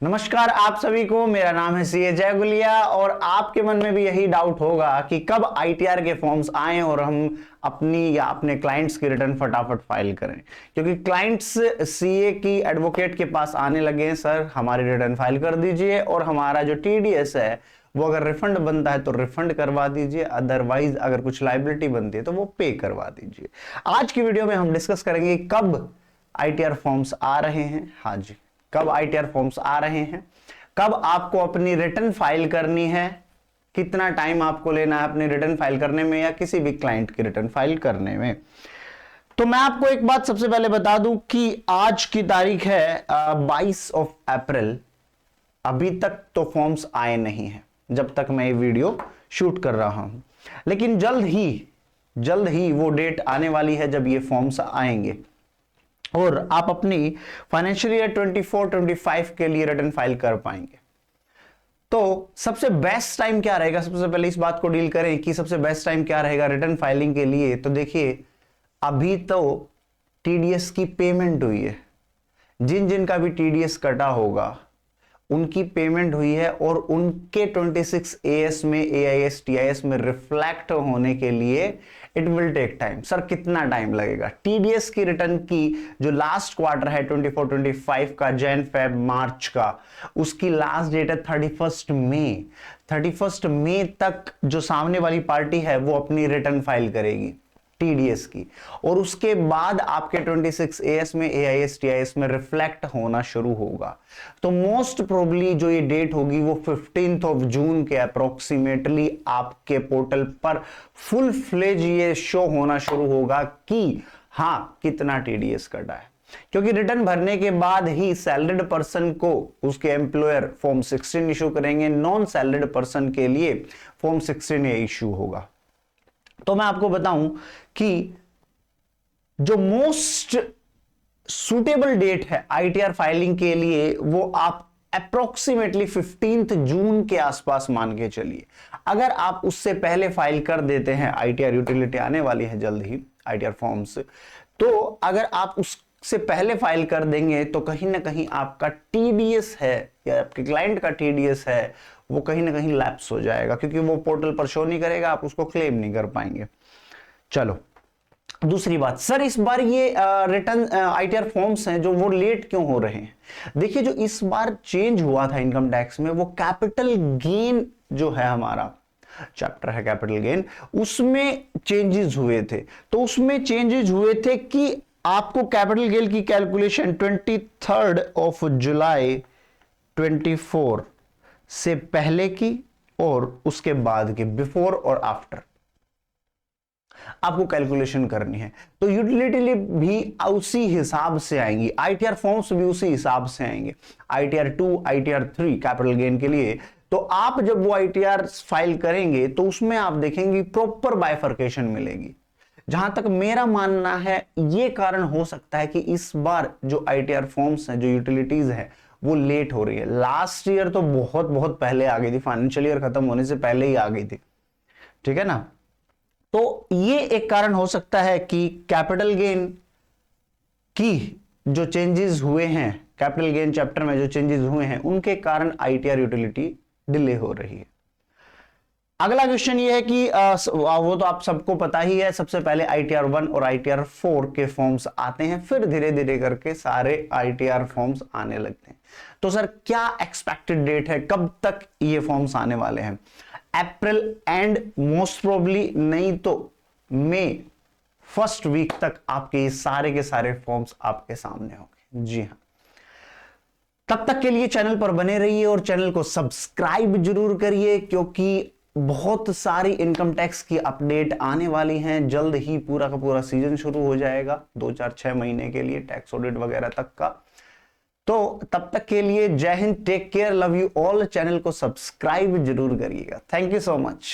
नमस्कार आप सभी को, मेरा नाम है सीए जय गुलिया। और आपके मन में भी यही डाउट होगा कि कब आईटीआर के फॉर्म्स आए और हम अपनी या अपने क्लाइंट्स की रिटर्न फटाफट फाइल करें, क्योंकि क्लाइंट्स सीए की एडवोकेट के पास आने लगे हैं, सर हमारी रिटर्न फाइल कर दीजिए और हमारा जो टीडीएस है वो अगर रिफंड बनता है तो रिफंड करवा दीजिए, अदरवाइज अगर कुछ लायबिलिटी बनती है तो वो पे करवा दीजिए। आज की वीडियो में हम डिस्कस करेंगे कब आईटीआर फॉर्म्स आ रहे हैं। हाँ जी, कब आईटीआर फॉर्म्स आ रहे हैं, कब आपको अपनी रिटर्न फाइल करनी है, कितना टाइम आपको लेना है अपनी रिटर्न फाइल करने में या किसी भी क्लाइंट की रिटर्न फाइल करने में। तो मैं आपको एक बात सबसे पहले बता दूं कि आज की तारीख है 22 अप्रैल। अभी तक तो फॉर्म्स आए नहीं हैं जब तक मैं ये वीडियो शूट कर रहा हूं, लेकिन जल्द ही वो डेट आने वाली है जब ये फॉर्म्स आएंगे और आप अपनी फाइनेंशियल ईयर 24-25 के लिए रिटर्न फाइल कर पाएंगे। तो सबसे बेस्ट टाइम क्या रहेगा, सबसे पहले इस बात को डील करें कि सबसे बेस्ट टाइम क्या रहेगा रिटर्न फाइलिंग के लिए। तो देखिए, अभी तो टीडीएस की पेमेंट हुई है, जिन जिन का भी टीडीएस कटा होगा उनकी पेमेंट हुई है और उनके 26 एएस में एआईएस टीआईएस में रिफ्लेक्ट होने के लिए it will take time. Sir कितना टाइम लगेगा? टीडीएस की रिटर्न की जो लास्ट क्वार्टर है 24-25 का, जैन फेब मार्च का, उसकी लास्ट डेट है 31 मई। 31 मई तक जो सामने वाली पार्टी है वो अपनी रिटर्न फाइल करेगी टीडीएस की, और उसके बाद आपके 26 एएस में एआईएस टीआईएस में रिफ्लेक्ट होना शुरू होगा। तो मोस्ट प्रोबेबली जो ये डेट होगी वो 15 जून के अप्रोक्सीमेटली आपके पोर्टल पर फुल फ्लेज ये शो होना शुरू होगा कि हां कितना टीडीएस कटा है, क्योंकि रिटर्न भरने के बाद ही सैलरीड पर्सन को उसके एम्प्लॉयर फॉर्म 16 इशू करेंगे, नॉन सैलरीड पर्सन के लिए फॉर्म 16 इशू होगा। तो मैं आपको बताऊं कि जो मोस्ट सुटेबल डेट है आईटीआर फाइलिंग के लिए वो आप अप्रोक्सीमेटली 15 जून के आसपास मान के चलिए। अगर आप उससे पहले फाइल कर देते हैं, आईटीआर यूटिलिटी आने वाली है जल्द ही आईटीआर फॉर्म्स, तो अगर आप उससे पहले फाइल कर देंगे तो कहीं ना कहीं आपका टीडीएस है या आपके क्लाइंट का टीडीएस है वो कहीं ना कहीं लैप्स हो जाएगा, क्योंकि वो पोर्टल पर शो नहीं करेगा, आप उसको क्लेम नहीं कर पाएंगे। चलो दूसरी बात, सर इस बार ये रिटर्न आईटीआर फॉर्म्स हैं जो वो लेट क्यों हो रहे हैं? देखिए, जो इस बार चेंज हुआ था इनकम टैक्स में वो कैपिटल गेन जो है, हमारा चैप्टर है कैपिटल गेन, उसमें चेंजेस हुए थे। तो उसमें चेंजेस हुए थे कि आपको कैपिटल गेन की कैलकुलेशन 23 जुलाई 24 से पहले की और उसके बाद के, बिफोर और आफ्टर आपको कैलकुलेशन करनी है। तो यूटिलिटी भी उसी हिसाब से आएंगी, आईटीआर फॉर्म्स भी उसी हिसाब से आएंगे, आईटीआर 2 आईटीआर 3 कैपिटल गेन के लिए। तो आप जब वो आईटीआर फाइल करेंगे तो उसमें आप देखेंगे प्रॉपर बाइफर्केशन मिलेगी। जहां तक मेरा मानना है ये कारण हो सकता है कि इस बार जो आईटीआर फॉर्म्स हैं, जो यूटिलिटीज है वो लेट हो रही है। लास्ट ईयर तो बहुत बहुत पहले आ गई थी, फाइनेंशियल ईयर खत्म होने से पहले ही आ गई थी, ठीक है ना। तो ये एक कारण हो सकता है कि कैपिटल गेन की जो चेंजेस हुए हैं, कैपिटल गेन चैप्टर में जो चेंजेस हुए हैं उनके कारण आईटीआर यूटिलिटी डिले हो रही है। अगला क्वेश्चन ये है कि वो तो आप सबको पता ही है, सबसे पहले आईटीआर 1 और आईटीआर 4 के फॉर्म्स आते हैं, फिर धीरे धीरे करके सारे आईटीआर फॉर्म्स आने लगते हैं। तो सर क्या एक्सपेक्टेड डेट है, कब तक ये फॉर्म्स आने वाले हैं? अप्रैल एंड मोस्ट प्रोबेबली, नहीं तो मई फर्स्ट वीक तक आपके ये सारे के सारे फॉर्म्स आपके सामने होंगे। जी हां, तब तक के लिए चैनल पर बने रहिए और चैनल को सब्सक्राइब जरूर करिए, क्योंकि बहुत सारी इनकम टैक्स की अपडेट आने वाली हैं। जल्द ही पूरा का पूरा सीजन शुरू हो जाएगा 2-4-6 महीने के लिए, टैक्स ऑडिट वगैरह तक का। तो तब तक के लिए Jai Hind, take care, love you all. Channel को सब्सक्राइब जरूर करिएगा। Thank you so much.